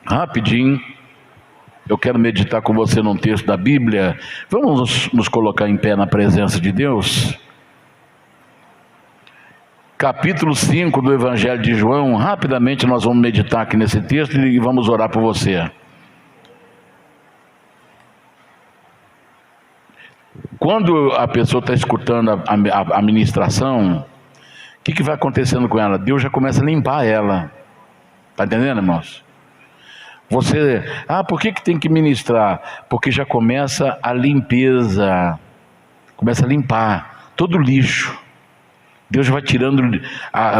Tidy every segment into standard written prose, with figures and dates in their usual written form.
Rapidinho, eu quero meditar com você num texto da Bíblia. Vamos nos colocar em pé na presença de Deus. Capítulo 5 do Evangelho de João. Rapidamente nós vamos meditar aqui nesse texto e vamos orar por você. Quando a pessoa está escutando a ministração, o que vai acontecendo com ela? Deus já começa a limpar ela. Está entendendo, irmãos? Você, por que tem que ministrar? Porque já começa a limpeza, começa a limpar todo o lixo. Deus vai tirando,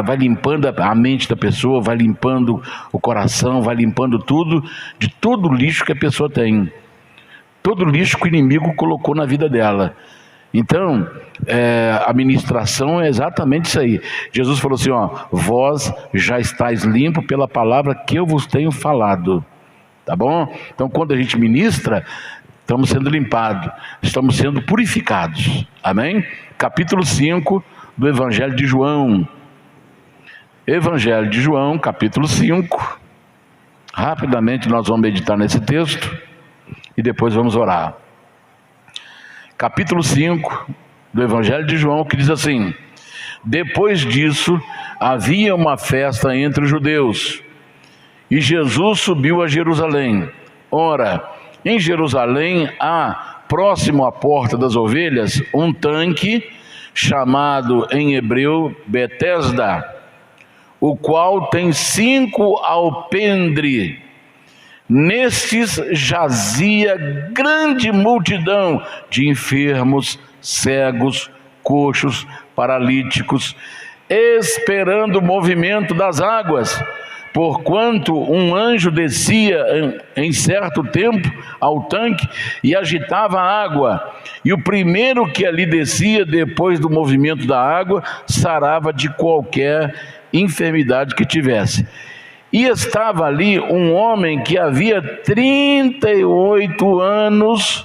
vai limpando a mente da pessoa, vai limpando o coração, vai limpando tudo, de todo o lixo que a pessoa tem. Todo o lixo que o inimigo colocou na vida dela. Então, a ministração é exatamente isso aí. Jesus falou assim, vós já estáis limpo pela palavra que eu vos tenho falado. Tá bom? Então, quando a gente ministra, estamos sendo limpados, estamos sendo purificados. Amém? Capítulo 5 do Evangelho de João. Evangelho de João, capítulo 5. Rapidamente nós vamos meditar nesse texto e depois vamos orar. Capítulo 5 do Evangelho de João, que diz assim: depois disso, havia uma festa entre os judeus, e Jesus subiu a Jerusalém. Ora, em Jerusalém há, próximo à porta das ovelhas, um tanque, chamado em hebreu Betesda, o qual tem 5 alpendre. Nestes jazia grande multidão de enfermos, cegos, coxos, paralíticos, esperando o movimento das águas, porquanto um anjo descia em certo tempo ao tanque e agitava a água, e o primeiro que ali descia depois do movimento da água sarava de qualquer enfermidade que tivesse. E estava ali um homem que havia 38 anos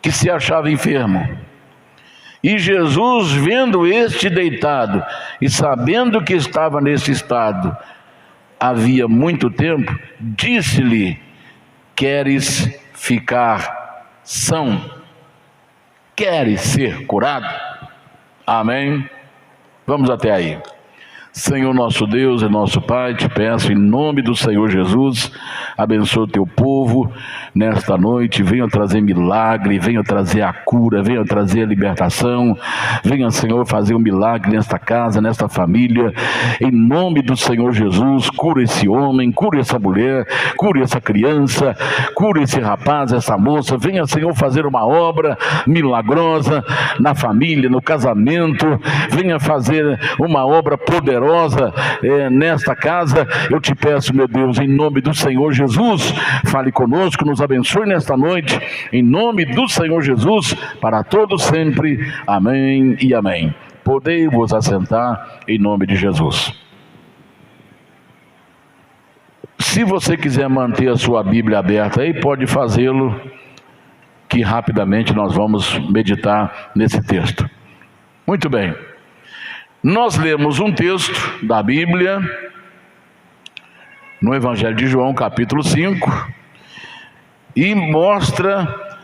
que se achava enfermo. E Jesus, vendo este deitado e sabendo que estava nesse estado havia muito tempo, disse-lhe: queres ficar são? Queres ser curado? Amém? Vamos até aí. Senhor nosso Deus e nosso Pai, te peço em nome do Senhor Jesus, abençoa o teu povo nesta noite, venha trazer milagre, venha trazer a cura, venha trazer a libertação, venha, Senhor, fazer um milagre nesta casa, nesta família, em nome do Senhor Jesus. Cura esse homem, cura essa mulher, cura essa criança, cura esse rapaz, essa moça, venha, Senhor, fazer uma obra milagrosa na família, no casamento, venha fazer uma obra poderosa nesta casa. Eu te peço, meu Deus, em nome do Senhor Jesus, fale conosco, nos abençoe nesta noite, em nome do Senhor Jesus, para todos sempre, amém e amém. Podei vos assentar em nome de Jesus. Se você quiser manter a sua Bíblia aberta aí, pode fazê-lo, que rapidamente nós vamos meditar nesse texto. Muito bem. Nós lemos um texto da Bíblia, no Evangelho de João, capítulo 5, e mostra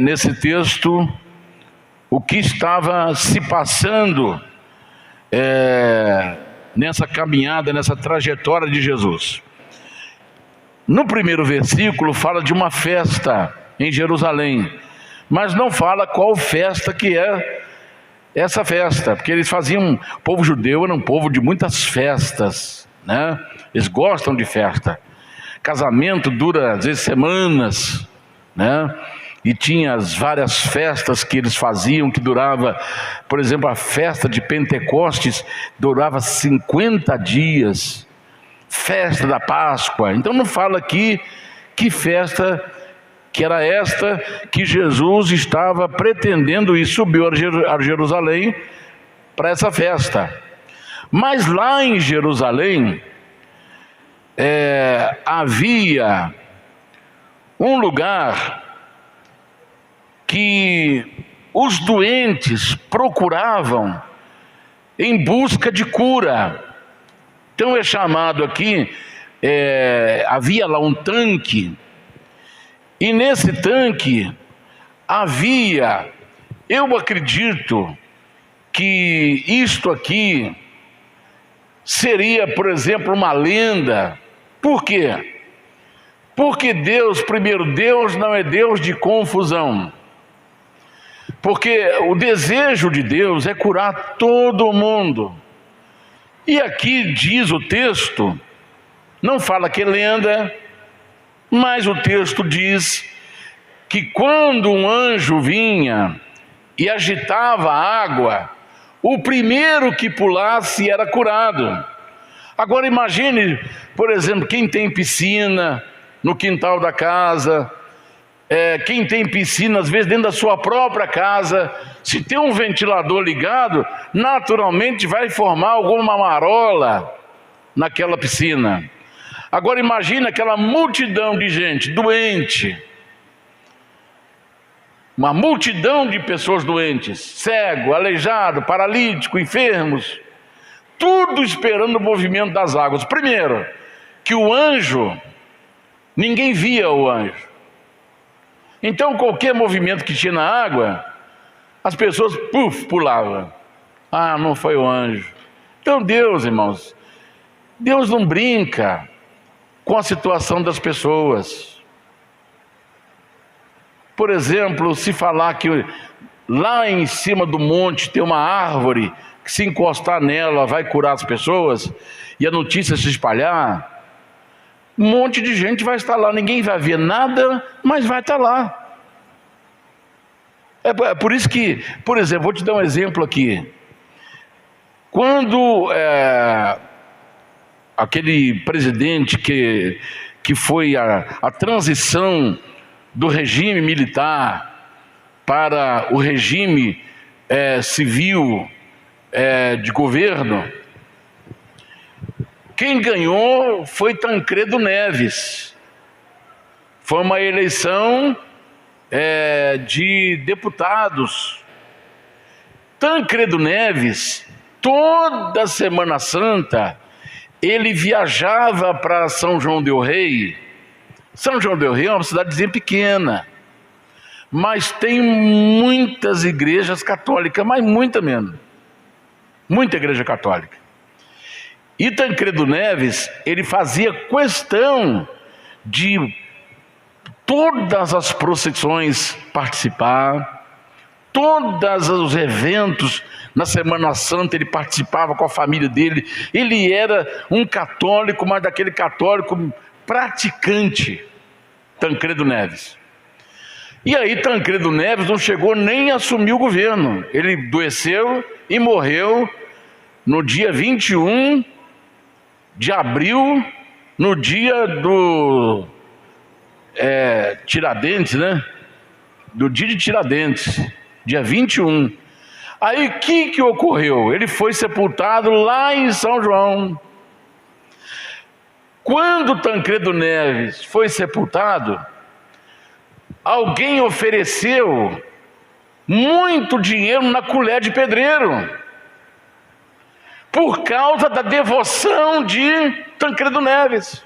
nesse texto o que estava se passando nessa caminhada, nessa trajetória de Jesus. No primeiro versículo fala de uma festa em Jerusalém, mas não fala qual festa que é essa festa, porque eles faziam, o povo judeu era um povo de muitas festas, né? Eles gostam de festa. Casamento dura às vezes semanas, né? E tinha as várias festas que eles faziam, que durava, por exemplo, a festa de Pentecostes durava 50 dias, festa da Páscoa. Então não fala aqui que festa que era esta que Jesus estava pretendendo e subiu a Jerusalém para essa festa. Mas lá em Jerusalém havia um lugar que os doentes procuravam em busca de cura. Então é chamado aqui havia lá um tanque, e nesse tanque havia, eu acredito que isto aqui seria, por exemplo, uma lenda. Por quê? Porque Deus, primeiro, Deus não é Deus de confusão. Porque o desejo de Deus é curar todo mundo. E aqui diz o texto, não fala que é lenda, mas o texto diz que quando um anjo vinha e agitava a água, o primeiro que pulasse era curado. Agora imagine, por exemplo, quem tem piscina no quintal da casa, quem tem piscina às vezes dentro da sua própria casa, se tem um ventilador ligado, naturalmente vai formar alguma marola naquela piscina. Agora imagine aquela multidão de gente doente, uma multidão de pessoas doentes, cego, aleijado, paralítico, enfermos, tudo esperando o movimento das águas. Primeiro, que o anjo, ninguém via o anjo. Então qualquer movimento que tinha na água, as pessoas pulavam. Ah, não foi o anjo. Então Deus, irmãos, Deus não brinca com a situação das pessoas. Por exemplo, se falar que lá em cima do monte tem uma árvore que se encostar nela vai curar as pessoas, e a notícia se espalhar, um monte de gente vai estar lá, ninguém vai ver nada, mas vai estar lá. É por isso que, por exemplo, vou te dar um exemplo aqui. Quando aquele presidente que foi a transição do regime militar para o regime civil de governo, quem ganhou foi Tancredo Neves. Foi uma eleição de deputados. Tancredo Neves, toda Semana Santa, ele viajava para São João del Rei. São João del Rei é uma cidadezinha pequena, mas tem muitas igrejas católicas, mas muita mesmo, muita igreja católica. E Tancredo Neves, ele fazia questão de todas as procissões participar, todos os eventos na Semana Santa ele participava com a família dele. Ele era um católico, mas daquele católico praticante, Tancredo Neves. E aí Tancredo Neves não chegou nem a assumir o governo. Ele adoeceu e morreu no dia 21 de abril, no dia do Tiradentes, né? Do dia de Tiradentes, dia 21. Aí o que ocorreu? Ele foi sepultado lá em São João. Quando Tancredo Neves foi sepultado, alguém ofereceu muito dinheiro na colher de pedreiro, por causa da devoção de Tancredo Neves.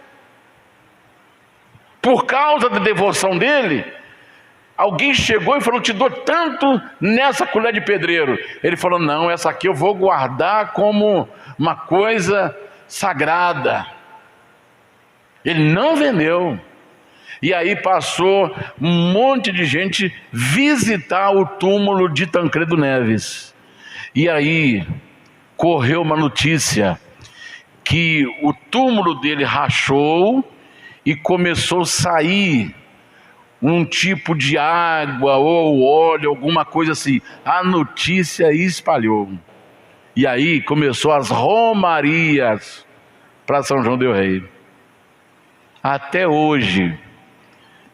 Por causa da devoção dele, alguém chegou e falou: te dou tanto nessa colher de pedreiro. Ele falou: não, essa aqui eu vou guardar como uma coisa sagrada. Ele não vendeu. E aí passou um monte de gente visitar o túmulo de Tancredo Neves. E aí correu uma notícia que o túmulo dele rachou e começou a sair um tipo de água ou óleo, alguma coisa assim. A notícia espalhou. E aí começou as romarias para São João del Rei. Até hoje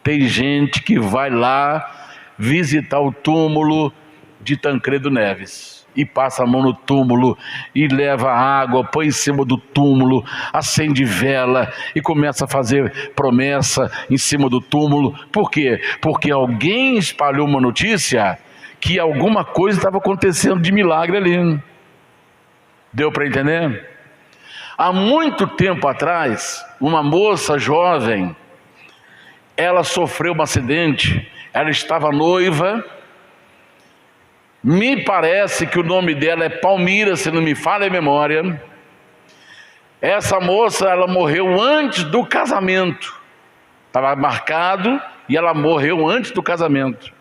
tem gente que vai lá visitar o túmulo de Tancredo Neves e passa a mão no túmulo e leva água, põe em cima do túmulo, acende vela e começa a fazer promessa em cima do túmulo. Por quê? Porque alguém espalhou uma notícia que alguma coisa estava acontecendo de milagre ali. Deu para entender? Há muito tempo atrás, uma moça jovem, ela sofreu um acidente, ela estava noiva, me parece que o nome dela é Palmira, se não me falha a memória. Essa moça, ela morreu antes do casamento, estava marcado e ela morreu antes do casamento.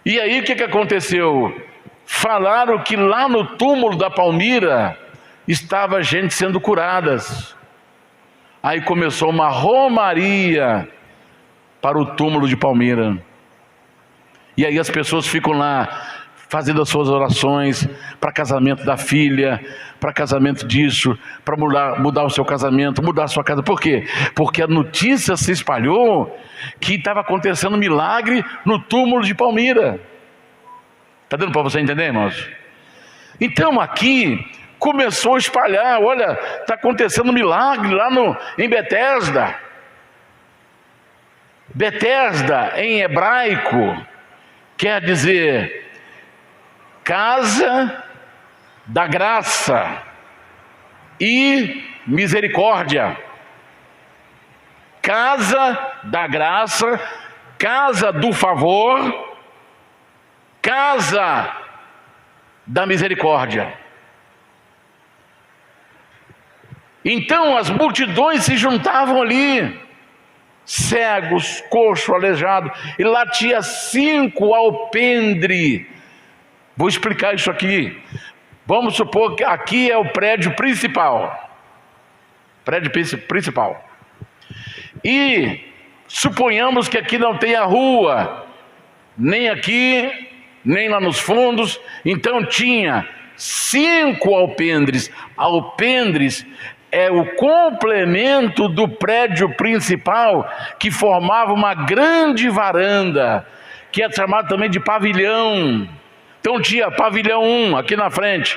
E aí o que aconteceu? Falaram que lá no túmulo da Palmira estava gente sendo curadas. Aí começou uma romaria para o túmulo de Palmira. E aí as pessoas ficam lá fazendo as suas orações para casamento da filha, para casamento disso, para mudar o seu casamento, mudar a sua casa. Por quê? Porque a notícia se espalhou que estava acontecendo um milagre no túmulo de Palmira. Está dando para você entender, irmãos? Então aqui começou a espalhar, olha, está acontecendo um milagre lá em Betesda. Betesda em hebraico quer dizer casa da graça e misericórdia. Casa da graça, casa do favor, casa da misericórdia. Então as multidões se juntavam ali, cegos, coxo, aleijado, e lá tinha 5 alpendre. Vou explicar isso aqui. Vamos supor que aqui é o prédio principal. Prédio principal. E suponhamos que aqui não tenha rua, nem aqui, nem lá nos fundos. Então tinha 5 alpendres. Alpendres é o complemento do prédio principal, que formava uma grande varanda, que é chamado também de pavilhão. Então tinha pavilhão 1 aqui na frente,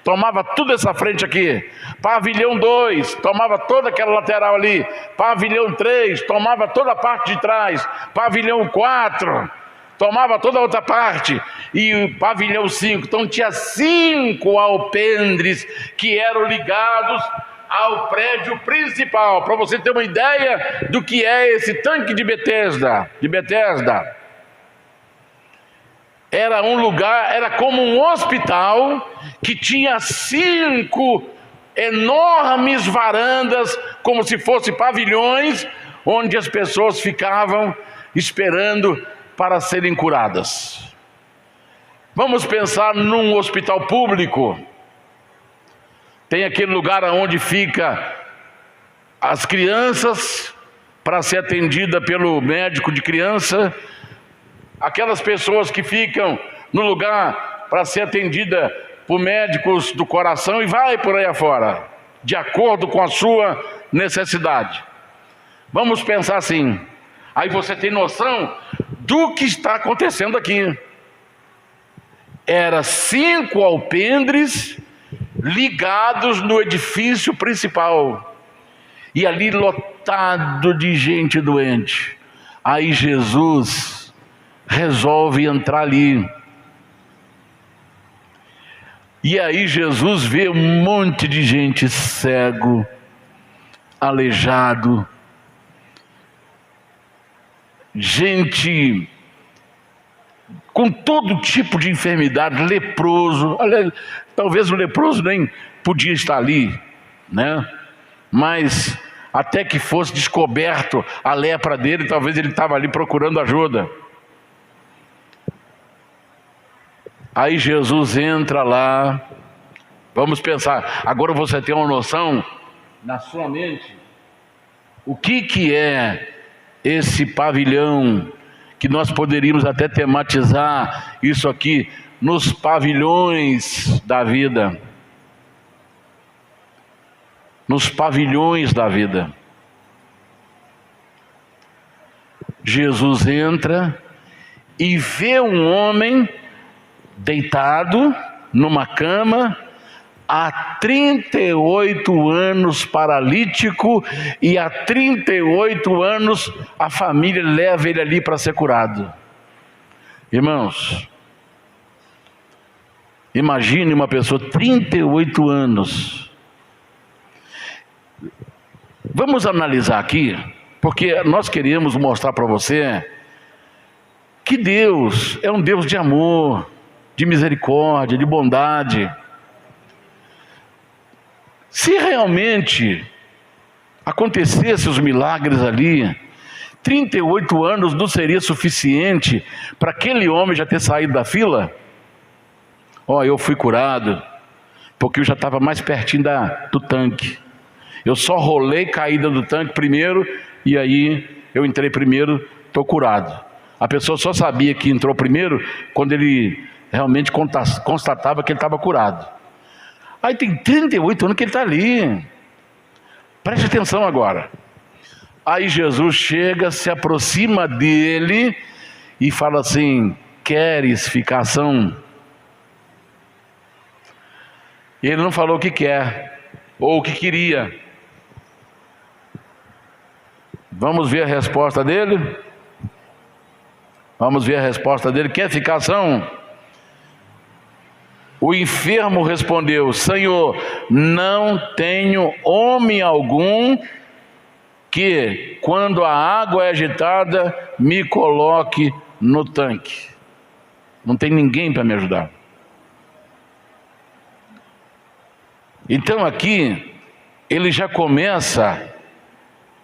tomava toda essa frente aqui. Pavilhão 2, tomava toda aquela lateral ali. Pavilhão 3, tomava toda a parte de trás. Pavilhão 4, tomava toda a outra parte. E o pavilhão 5, então tinha 5 alpendres que eram ligados ao prédio principal. Para você ter uma ideia do que é esse tanque de Betesda. Era um lugar, era como um hospital que tinha 5 enormes varandas, como se fossem pavilhões, onde as pessoas ficavam esperando para serem curadas. Vamos pensar num hospital público. Tem aquele lugar onde fica as crianças para ser atendida pelo médico de criança. Aquelas pessoas que ficam no lugar para ser atendida por médicos do coração e vai por aí afora, de acordo com a sua necessidade. Vamos pensar assim. Aí você tem noção do que está acontecendo aqui. Era 5 alpendres ligados no edifício principal. E ali lotado de gente doente. Aí Jesus resolve entrar ali. E aí Jesus vê um monte de gente cego, aleijado, gente com todo tipo de enfermidade, leproso. Talvez o leproso nem podia estar ali, né? Mas até que fosse descoberto a lepra dele, talvez ele estava ali procurando ajuda. Aí Jesus entra lá. Vamos pensar, agora você tem uma noção na sua mente o que é esse pavilhão, que nós poderíamos até tematizar isso aqui nos pavilhões da vida. Nos pavilhões da vida. Jesus entra e vê um homem deitado numa cama, há 38 anos paralítico, e há 38 anos a família leva ele ali para ser curado. Irmãos, imagine uma pessoa 38 anos Vamos analisar aqui, porque nós queremos mostrar para você que Deus é um Deus de amor, de misericórdia, de bondade. Se realmente acontecesse os milagres ali, 38 anos não seria suficiente para aquele homem já ter saído da fila? Eu fui curado, porque eu já estava mais pertinho do tanque. Eu só rolei caída do tanque primeiro, e aí eu entrei primeiro, estou curado. A pessoa só sabia que entrou primeiro quando ele realmente constatava que ele estava curado. Aí tem 38 anos que ele está ali. Preste atenção agora. Aí Jesus chega, se aproxima dele e fala assim: queres ficar são? Ele não falou o que quer, ou o que queria. Vamos ver a resposta dele? Vamos ver a resposta dele. Quer ficar são? O enfermo respondeu: Senhor, não tenho homem algum que, quando a água é agitada, me coloque no tanque. Não tem ninguém para me ajudar. Então aqui, ele já começa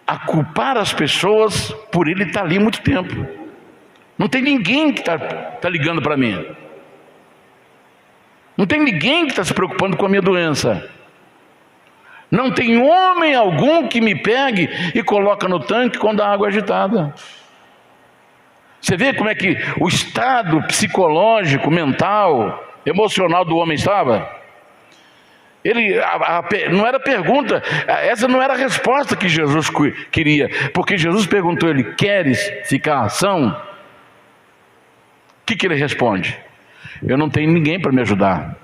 a culpar as pessoas por ele estar ali há muito tempo. Não tem ninguém que está ligando para mim. Não tem ninguém que está se preocupando com a minha doença. Não tem homem algum que me pegue e coloca no tanque quando a água é agitada. Você vê como é que o estado psicológico, mental, emocional do homem estava? Não era pergunta, essa não era a resposta que Jesus queria, porque Jesus perguntou a ele: queres ficar são? O que ele responde? Eu não tenho ninguém para me ajudar.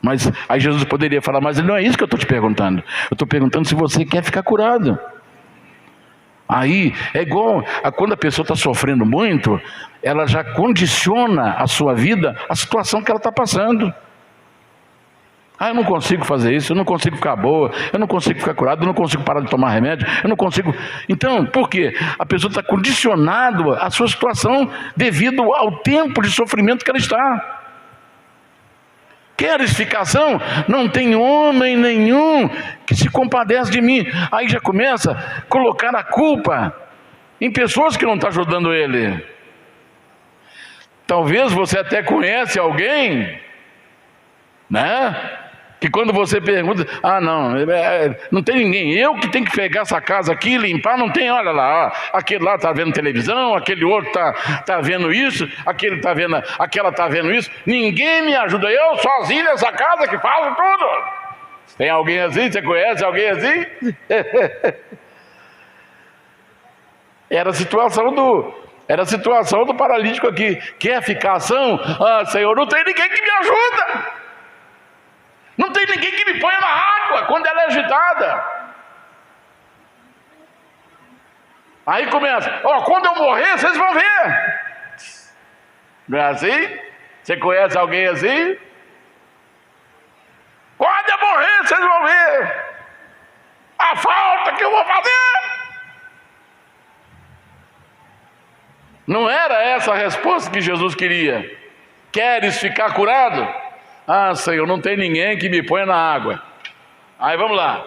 Mas aí Jesus poderia falar: mas não é isso que eu estou te perguntando. Eu estou perguntando se você quer ficar curado. Aí é igual a quando a pessoa está sofrendo muito, ela já condiciona a sua vida à situação que ela está passando. Eu não consigo fazer isso, eu não consigo ficar boa, eu não consigo ficar curado, eu não consigo parar de tomar remédio, eu não consigo. Então, por quê? A pessoa está condicionada à sua situação devido ao tempo de sofrimento que ela está. Queres ficar são? Não tem homem nenhum que se compadece de mim. Aí já começa a colocar a culpa em pessoas que não estão ajudando ele. Talvez você até conhece alguém, né? Que quando você pergunta: não tem ninguém, eu que tenho que pegar essa casa aqui, limpar, não tem, olha lá, aquele lá está vendo televisão, aquele outro está vendo isso, aquela está vendo isso, ninguém me ajuda, eu sozinho nessa casa que faço tudo. Tem alguém assim? Você conhece alguém assim? Era a situação do paralítico aqui. Quer ficar são? Senhor, não tem ninguém que me ajuda. Não tem ninguém que me ponha na água quando ela é agitada. Aí começa: quando eu morrer, vocês vão ver. Não é assim? Você conhece alguém assim? Quando eu morrer, vocês vão ver a falta que eu vou fazer. Não era essa a resposta que Jesus queria. Queres ficar curado? Senhor, não tem ninguém que me ponha na água. Aí vamos lá.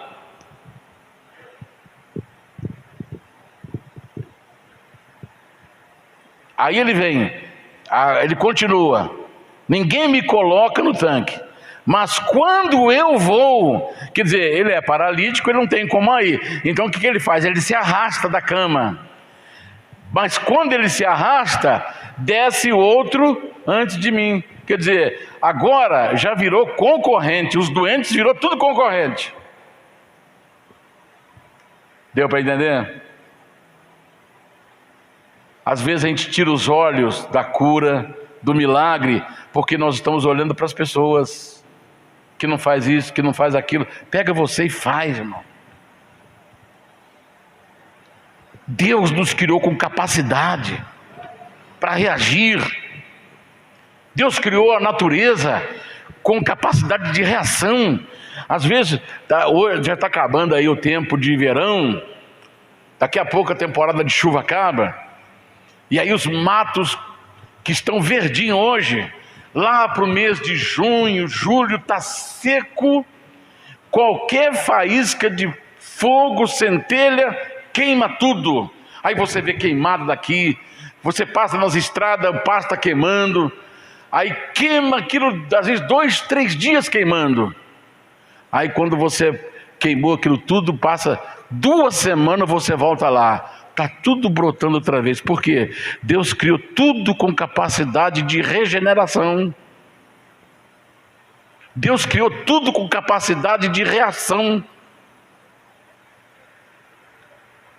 Aí ele vem, ele continua: ninguém me coloca no tanque, mas quando eu vou, quer dizer, ele é paralítico, ele não tem como ir. Então o que ele faz? Ele se arrasta da cama. Mas quando ele se arrasta, desce outro antes de mim. Quer dizer, agora já virou concorrente, os doentes virou tudo concorrente. Deu para entender? Às vezes a gente tira os olhos da cura, do milagre, porque nós estamos olhando para as pessoas que não faz isso, que não faz aquilo. Pega você e faz, irmão. Deus nos criou com capacidade para reagir. Deus criou a natureza com capacidade de reação. Às vezes, hoje já está acabando aí o tempo de verão, daqui a pouco a temporada de chuva acaba, e aí os matos que estão verdinhos hoje, lá para o mês de junho, julho, está seco, qualquer faísca de fogo, centelha, queima tudo. Aí você vê queimado daqui, você passa nas estradas, o pasto está queimando, aí queima aquilo, às vezes 2, 3 dias queimando. Aí quando você queimou aquilo tudo, passa 2 semanas, você volta lá, está tudo brotando outra vez. Por quê? Deus criou tudo com capacidade de regeneração. Deus criou tudo com capacidade de reação.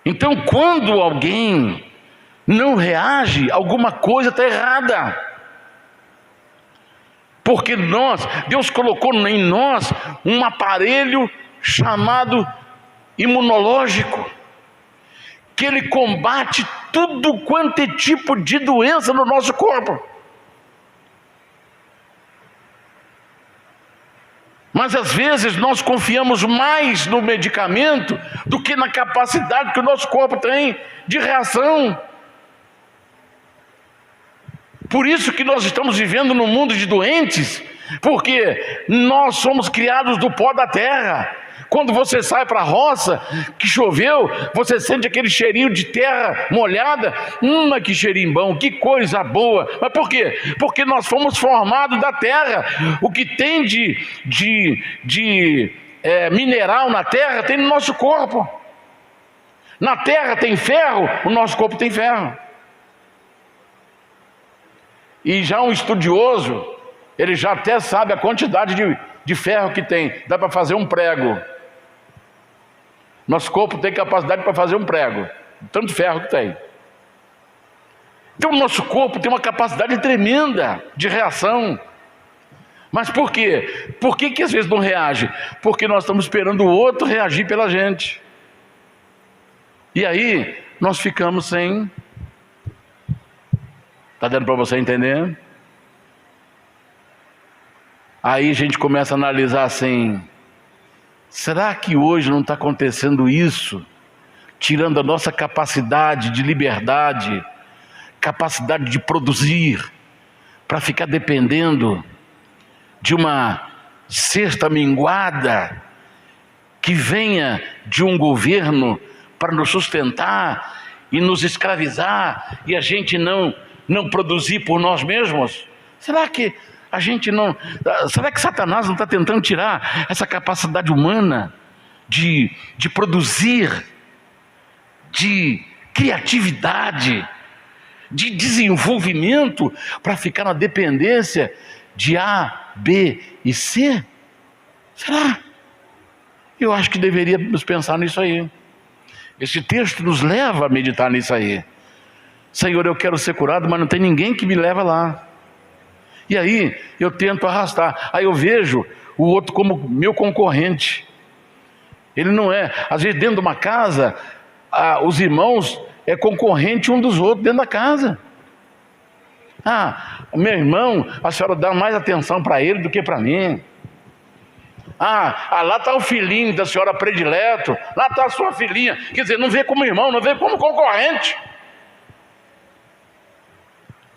Então, quando alguém não reage, alguma coisa está errada. Porque Deus colocou em nós um aparelho chamado imunológico, que ele combate tudo quanto é tipo de doença no nosso corpo. Mas às vezes nós confiamos mais no medicamento do que na capacidade que o nosso corpo tem de reação. Por isso que nós estamos vivendo num mundo de doentes, porque nós somos criados do pó da terra. Quando você sai para a roça, que choveu, você sente aquele cheirinho de terra molhada. Que cheirinho bom, que coisa boa. Mas por quê? Porque nós fomos formados da terra. O que tem de mineral na terra tem no nosso corpo. Na terra tem ferro, o nosso corpo tem ferro. E já um estudioso, ele já até sabe a quantidade de ferro que tem. Dá para fazer um prego. Nosso corpo tem capacidade para fazer um prego, tanto ferro que tem. Então o nosso corpo tem uma capacidade tremenda de reação. Mas por quê? Por que às vezes não reage? Porque nós estamos esperando o outro reagir pela gente. E aí nós ficamos sem... Está dando para você entender? Aí a gente começa a analisar assim: será que hoje não está acontecendo isso? Tirando a nossa capacidade de liberdade, capacidade de produzir, para ficar dependendo de uma cesta minguada que venha de um governo para nos sustentar e nos escravizar, e a gente não produzir por nós mesmos? Será que a gente não... Será que Satanás não está tentando tirar essa capacidade humana de produzir, de criatividade, de desenvolvimento, para ficar na dependência de A, B e C? Será? Eu acho que deveríamos pensar nisso aí. Esse texto nos leva a meditar nisso aí. Senhor, eu quero ser curado, mas não tem ninguém que me leva lá. E aí eu tento arrastar. Aí eu vejo o outro como meu concorrente. Ele não é. Às vezes dentro de uma casa, os irmãos é concorrente um dos outros dentro da casa. Meu irmão, a senhora dá mais atenção para ele do que para mim. Lá está o filhinho da senhora predileto, lá está a sua filhinha. Quer dizer, não vê como irmão, não vê como concorrente.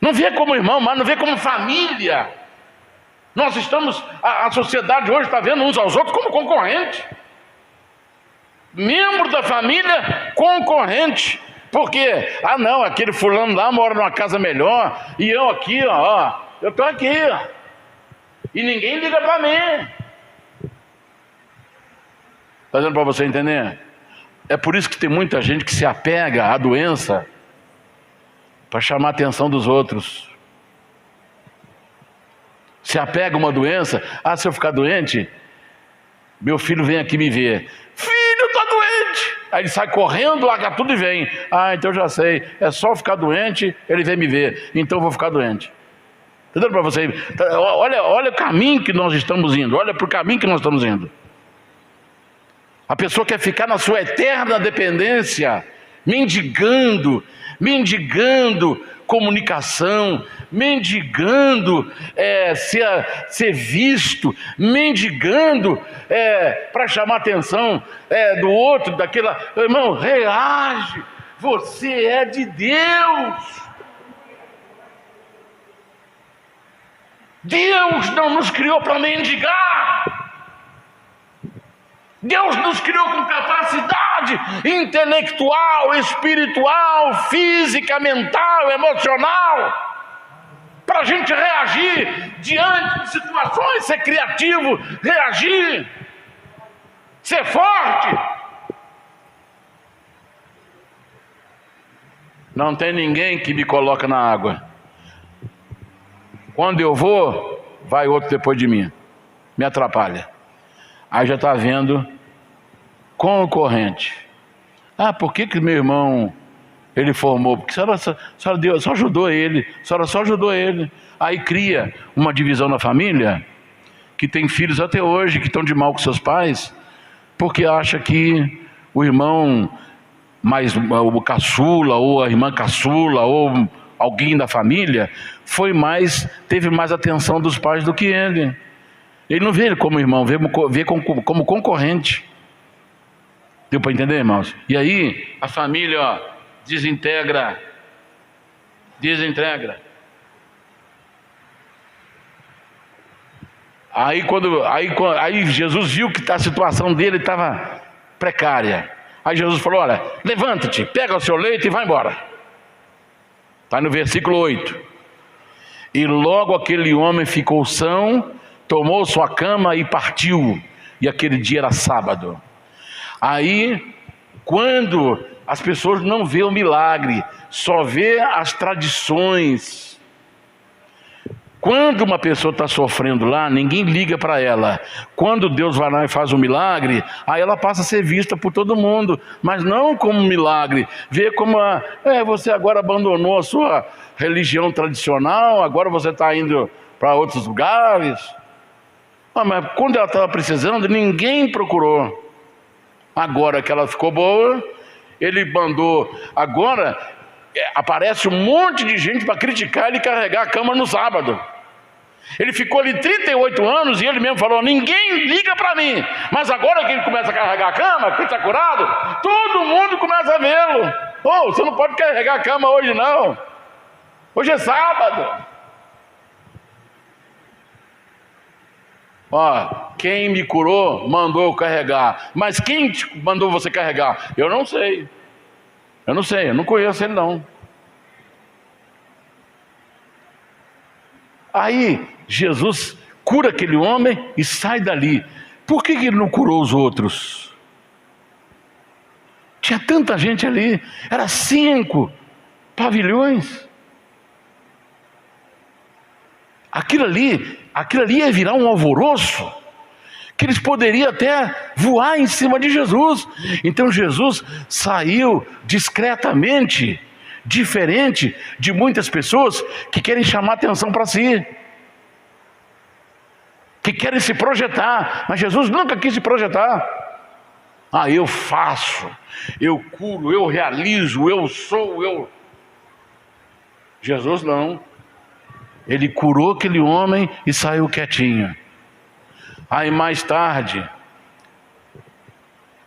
Não vê como irmão, mas não vê como família. Nós estamos, a sociedade hoje está vendo uns aos outros como concorrentes. Membro da família, concorrente. Por quê? Não, aquele fulano lá mora numa casa melhor, e eu aqui, eu estou aqui, e ninguém liga para mim. Está dando para você entender? É por isso que tem muita gente que se apega à doença para chamar a atenção dos outros. Se apega a uma doença. Se eu ficar doente, meu filho vem aqui me ver. Filho, está doente. Aí ele sai correndo, larga tudo e vem. Então eu já sei, é só ficar doente, ele vem me ver, então eu vou ficar doente. Está dando para você? Olha o caminho que nós estamos indo. Olha para o caminho que nós estamos indo. A pessoa quer ficar na sua eterna dependência, mendigando, comunicação, mendigando ser visto, mendigando para chamar a atenção do outro, daquela... Irmão, reage, você é de Deus. Deus não nos criou para mendigar. Deus nos criou com capacidade intelectual, espiritual, física, mental, emocional, para a gente reagir diante de situações, ser criativo, reagir, ser forte. Não tem ninguém que me coloca na água. Quando eu vou, vai outro depois de mim, me atrapalha. Aí já está vendo concorrente. Por que meu irmão, ele formou? Porque a senhora só ajudou ele, a senhora só ajudou ele. Aí cria uma divisão na família, que tem filhos até hoje, que estão de mal com seus pais, porque acha que o irmão, o caçula, ou a irmã caçula, ou alguém da família, teve mais atenção dos pais do que ele. Ele não vê ele como irmão, vê como concorrente. Deu para entender, irmãos? E aí a família desintegra. Aí Jesus viu que a situação dele estava precária. Aí Jesus falou: olha, levanta-te, pega o seu leito e vai embora. Está no versículo 8. E logo aquele homem ficou são, tomou sua cama e partiu. E aquele dia era sábado. Aí, quando as pessoas não vê o milagre, só vê as tradições. Quando uma pessoa está sofrendo lá, ninguém liga para ela. Quando Deus vai lá e faz um milagre, aí ela passa a ser vista por todo mundo, mas não como um milagre. Vê como você agora abandonou a sua religião tradicional, agora você está indo para outros lugares. Mas quando ela estava precisando, ninguém procurou. Agora que ela ficou boa, ele mandou. Agora aparece um monte de gente para criticar ele carregar a cama no sábado. Ele ficou ali 38 anos e ele mesmo falou: ninguém liga para mim. Mas agora que ele começa a carregar a cama, que está curado, todo mundo começa a vê-lo. Você não pode carregar a cama hoje não. Hoje é sábado. Quem me curou mandou eu carregar. Mas quem mandou você carregar? Eu não sei, eu não conheço ele não. Aí Jesus cura aquele homem e sai dali. Por que ele não curou os outros? Tinha tanta gente ali, era 5 pavilhões. Aquilo ali ia virar um alvoroço, que eles poderiam até voar em cima de Jesus. Então Jesus saiu discretamente, diferente de muitas pessoas que querem chamar atenção para si, que querem se projetar. Mas Jesus nunca quis se projetar. Eu faço, eu curo, eu realizo, eu sou. Jesus não. Ele curou aquele homem e saiu quietinho. Aí mais tarde,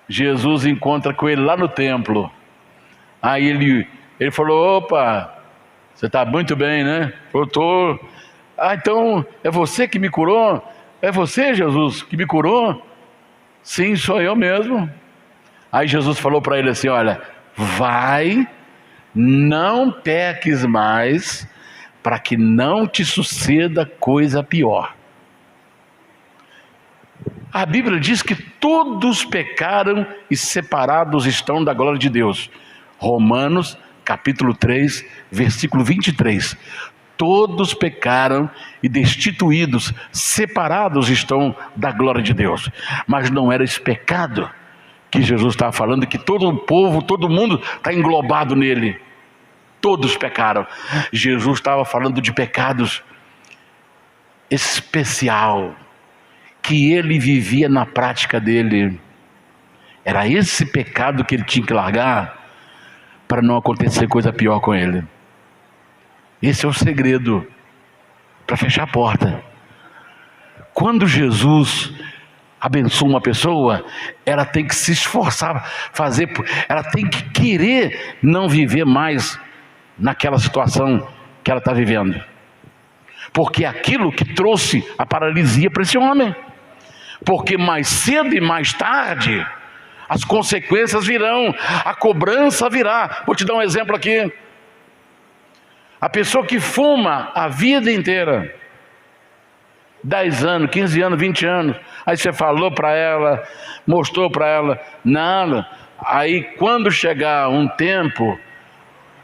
Jesus encontra com ele lá no templo. Aí ele falou: opa, você está muito bem, né? Eu estou. Então é você que me curou? É você, Jesus, que me curou? Sim, sou eu mesmo. Aí Jesus falou para ele assim: olha, vai, não peques mais, para que não te suceda coisa pior. A Bíblia diz que todos pecaram e separados estão da glória de Deus. Romanos capítulo 3, versículo 23. Todos pecaram e destituídos, separados estão da glória de Deus. Mas não era esse pecado que Jesus estava falando, que todo o povo, todo mundo está englobado nele. Todos pecaram. Jesus estava falando de pecados especial, que ele vivia na prática dele. Era esse pecado que ele tinha que largar, para não acontecer coisa pior com ele. Esse é o segredo para fechar a porta. Quando Jesus abençoa uma pessoa, ela tem que se esforçar, ela tem que querer não viver mais naquela situação que ela está vivendo. Porque é aquilo que trouxe a paralisia para esse homem. Porque mais cedo e mais tarde, as consequências virão, a cobrança virá. Vou te dar um exemplo aqui. A pessoa que fuma a vida inteira, 10 anos, 15 anos, 20 anos, aí você falou para ela, mostrou para ela, nada. Aí quando chegar um tempo,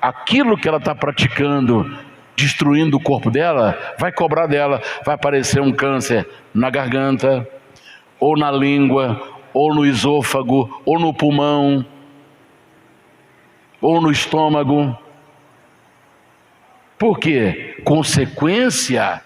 aquilo que ela está praticando, destruindo o corpo dela, vai cobrar dela, vai aparecer um câncer na garganta, ou na língua, ou no esôfago, ou no pulmão, ou no estômago. Por quê? Consequência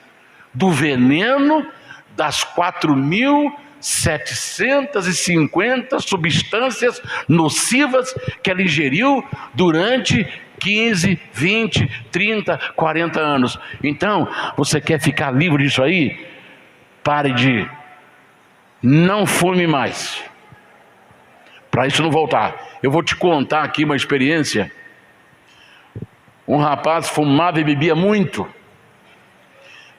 do veneno das 4.750 substâncias nocivas que ela ingeriu durante 15, 20, 30, 40 anos. Então, você quer ficar livre disso aí? Pare de... Não fume mais. Para isso não voltar. Eu vou te contar aqui uma experiência. Um rapaz fumava e bebia muito.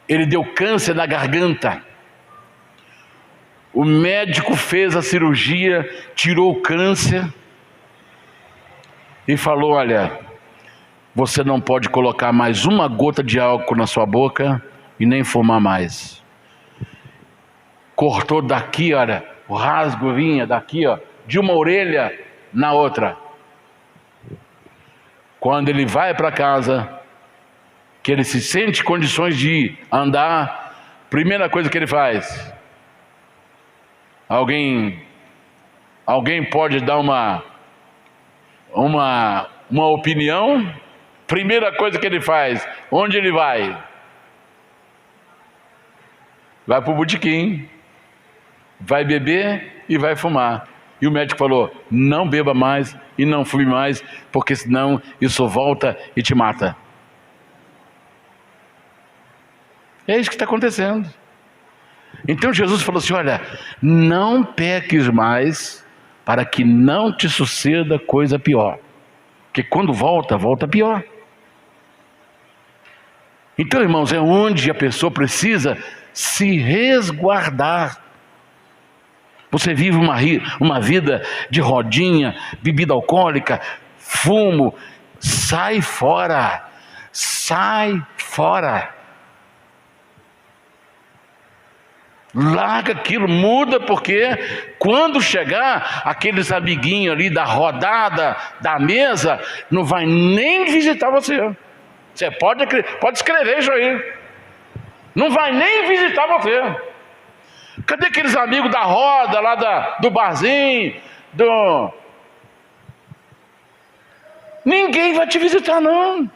Ele deu câncer na garganta. O médico fez a cirurgia, tirou o câncer e falou: olha, você não pode colocar mais uma gota de álcool na sua boca e nem fumar mais. Cortou daqui, olha, o rasgo vinha daqui, ó, de uma orelha na outra. Quando ele vai para casa, que ele se sente em condições de andar, primeira coisa que ele faz: alguém pode dar uma opinião? Primeira coisa que ele faz, onde ele vai? Vai para o botequim, vai beber e vai fumar. E o médico falou: não beba mais e não fume mais, porque senão isso volta e te mata. É isso que está acontecendo. Então Jesus falou assim: olha, não peques mais, para que não te suceda coisa pior. Porque quando volta pior. Então, irmãos, é onde a pessoa precisa se resguardar. Você vive uma vida de rodinha, bebida alcoólica, fumo. Sai fora. Sai fora. Larga aquilo, muda, porque quando chegar aqueles amiguinhos ali da rodada, da mesa, não vai nem visitar você. Você pode escrever isso aí. Não vai nem visitar você. Cadê aqueles amigos da roda, lá do barzinho, Ninguém vai te visitar, não.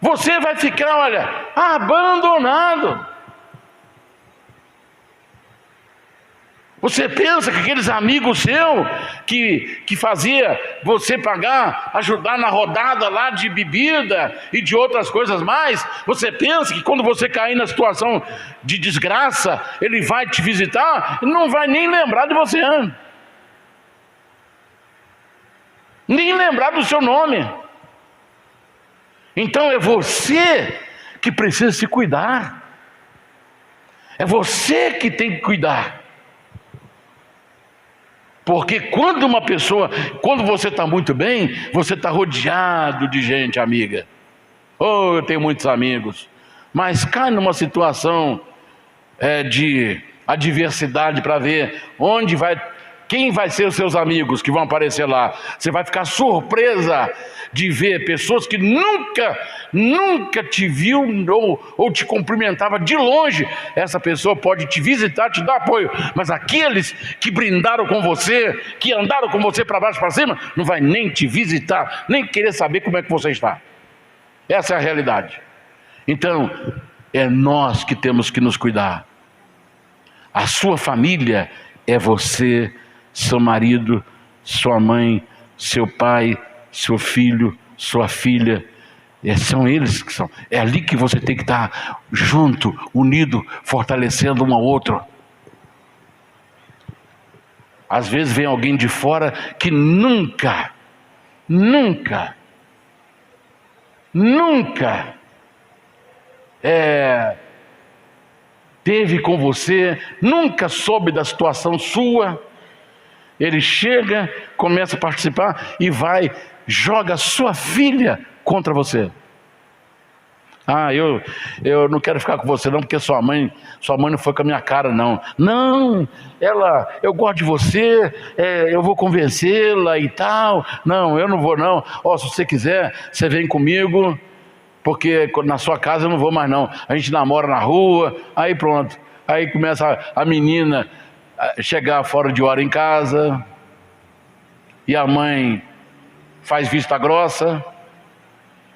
Você vai ficar, olha, abandonado. Você pensa que aqueles amigos seus que fazia você ajudar na rodada lá de bebida e de outras coisas mais, você pensa que quando você cair na situação de desgraça, ele vai te visitar e não vai nem lembrar de você, nem lembrar do seu nome. Então é você que precisa se cuidar. É você que tem que cuidar. Porque quando você está muito bem, você está rodeado de gente amiga. Oh, eu tenho muitos amigos. Mas cai numa situação de adversidade para ver quem vai ser os seus amigos que vão aparecer lá. Você vai ficar surpresa de ver pessoas que nunca te viu ou te cumprimentava de longe. Essa pessoa pode te visitar, te dar apoio, mas aqueles que brindaram com você, que andaram com você para baixo para cima, não vai nem te visitar, nem querer saber como é que você está. Essa é a realidade. Então é nós que temos que nos cuidar. A sua família é você, seu marido, sua mãe, seu pai, seu filho, sua filha. São eles que são. É ali que você tem que estar junto, unido, fortalecendo um ao outro. Às vezes vem alguém de fora que nunca teve com você, nunca soube da situação sua. Ele chega, começa a participar e joga sua filha contra você. Eu não quero ficar com você não, porque sua mãe não foi com a minha cara não. Não, eu gosto de você, eu vou convencê-la e tal. Não, eu não vou não. Se você quiser, você vem comigo, porque na sua casa eu não vou mais não. A gente namora na rua, aí pronto. Aí começa a menina a chegar fora de hora em casa, e a mãe faz vista grossa,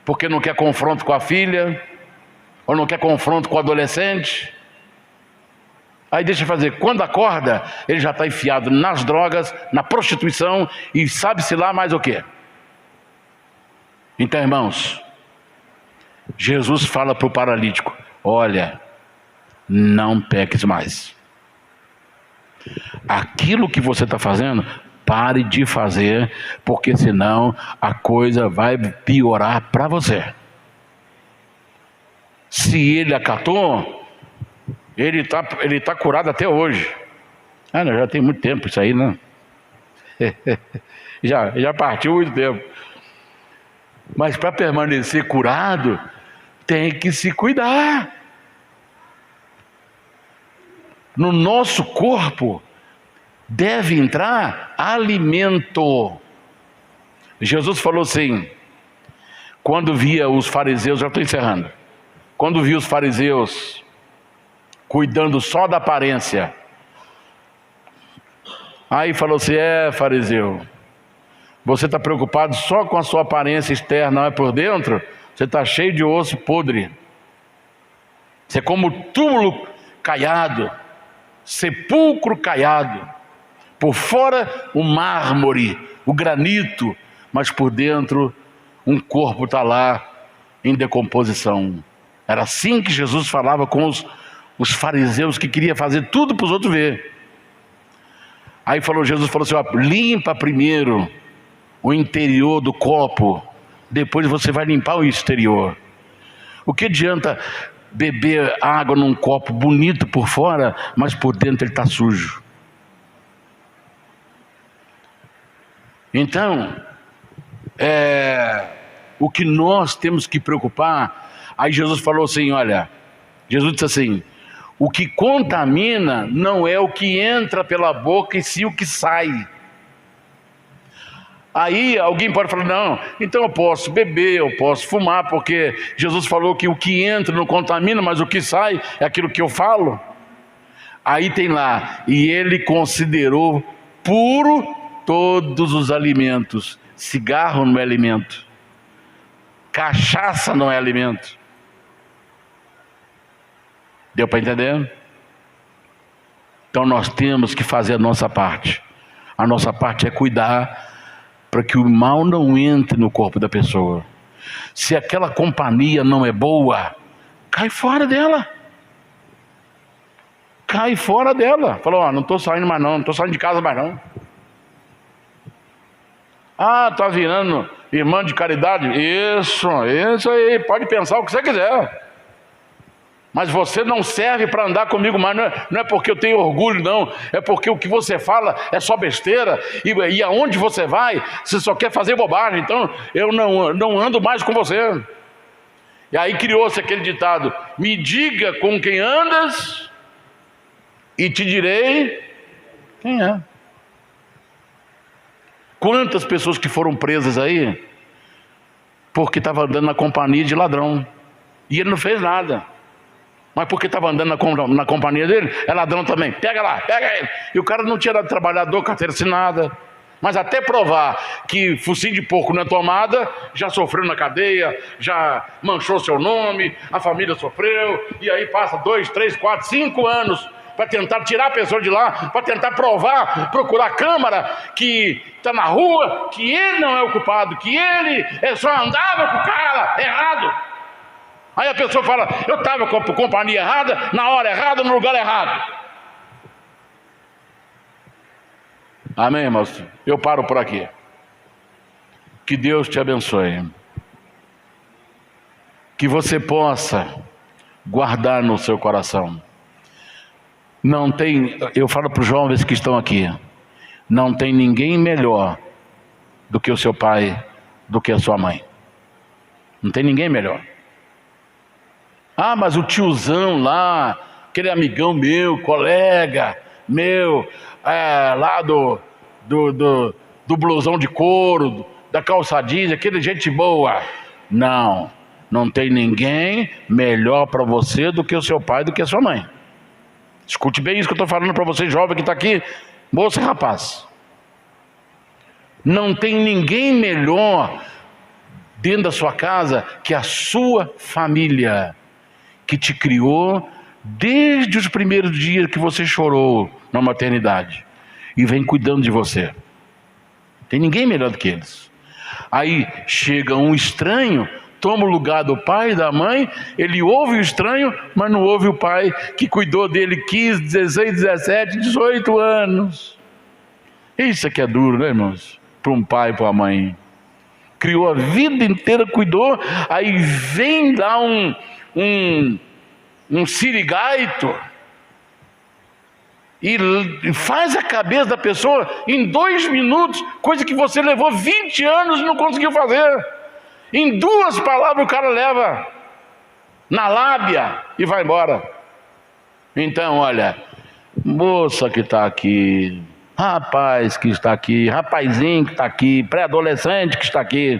porque não quer confronto com a filha, ou não quer confronto com o adolescente. Aí deixa fazer, quando acorda, ele já está enfiado nas drogas, na prostituição, e sabe-se lá mais o quê. Então, irmãos, Jesus fala para o paralítico: olha, não peques mais. Aquilo que você está fazendo, pare de fazer, porque senão a coisa vai piorar para você. Se ele acatou, ele tá curado até hoje. Já tem muito tempo isso aí, né? já partiu muito tempo. Mas para permanecer curado, tem que se cuidar. No nosso corpo deve entrar alimento. Jesus falou assim, quando via os fariseus, já estou encerrando, quando via os fariseus cuidando só da aparência, aí falou assim: fariseu, você está preocupado só com a sua aparência externa, não é por dentro? Você está cheio de osso podre, você é como túmulo caiado, sepulcro caiado, por fora o mármore, o granito, mas por dentro um corpo está lá em decomposição. Era assim que Jesus falava com os fariseus, que queria fazer tudo para os outros ver. Aí Jesus falou assim: limpa primeiro o interior do copo, depois você vai limpar o exterior. O que adianta beber água num copo bonito por fora, mas por dentro ele está sujo? Então, o que nós temos que preocupar. Aí Jesus falou assim, Jesus disse assim: o que contamina não é o que entra pela boca, e sim o que sai. Aí alguém pode falar: não, então eu posso beber, eu posso fumar, porque Jesus falou que o que entra não contamina, mas o que sai é aquilo que eu falo. Aí tem lá: e ele considerou puro todos os alimentos. Cigarro não é alimento, cachaça não é alimento. Deu para entender? Então nós temos que fazer a nossa parte. A nossa parte é cuidar para que o mal não entre no corpo da pessoa. Se aquela companhia não é boa, cai fora dela. Cai fora dela. Falou: não estou saindo mais não estou saindo de casa mais não. Está virando irmã de caridade? Isso aí, pode pensar o que você quiser. Mas você não serve para andar comigo mais. Não é porque eu tenho orgulho, não. É porque o que você fala é só besteira. E aonde você vai, você só quer fazer bobagem. Então eu não ando mais com você. E aí criou-se aquele ditado: me diga com quem andas e te direi quem é. Quantas pessoas que foram presas aí porque estava andando na companhia de ladrão, e ele não fez nada, mas porque estava andando na companhia dele, é ladrão também. Pega lá, pega ele. E o cara não tinha dado trabalhador, carteira assinada. Mas até provar que focinho de porco não é tomada, já sofreu na cadeia, já manchou seu nome, a família sofreu, e aí passa 2, 3, 4, 5 anos para tentar tirar a pessoa de lá, para tentar provar, procurar a câmara que está na rua, que ele não é o culpado, que ele só andava com o cara errado. Aí a pessoa fala, eu estava com a companhia errada, na hora errada, no lugar errado. Amém, irmãos? Eu paro por aqui. Que Deus te abençoe. Que você possa guardar no seu coração. Não tem, eu falo para os jovens que estão aqui, não tem ninguém melhor do que o seu pai, do que a sua mãe. Não tem ninguém melhor. Ah, mas o tiozão lá, aquele amigão meu, colega meu, lá do blusão de couro, da calça jeans, aquele gente boa. Não tem ninguém melhor para você do que o seu pai, do que a sua mãe. Escute bem isso que eu estou falando para você, jovem que está aqui, moça e rapaz. Não tem ninguém melhor dentro da sua casa que a sua família, que te criou desde os primeiros dias que você chorou na maternidade e vem cuidando de você. Não tem ninguém melhor do que eles. Aí chega um estranho, toma o lugar do pai e da mãe, ele ouve o estranho, mas não ouve o pai que cuidou dele 15, 16, 17, 18 anos. Isso aqui é duro, né, irmãos? Para um pai e para uma mãe. Criou a vida inteira, cuidou, aí vem lá um sirigaito e faz a cabeça da pessoa em 2 minutos, coisa que você levou 20 anos e não conseguiu fazer. Em 2 palavras o cara leva na lábia e vai embora. Então, olha, moça que está aqui, rapaz que está aqui, rapazinho que está aqui, pré-adolescente que está aqui,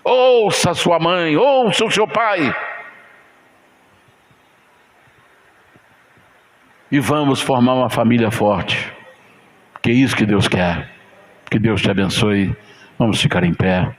ouça sua mãe, ouça o seu pai. E vamos formar uma família forte, que é isso que Deus quer. Que Deus te abençoe. Vamos ficar em pé.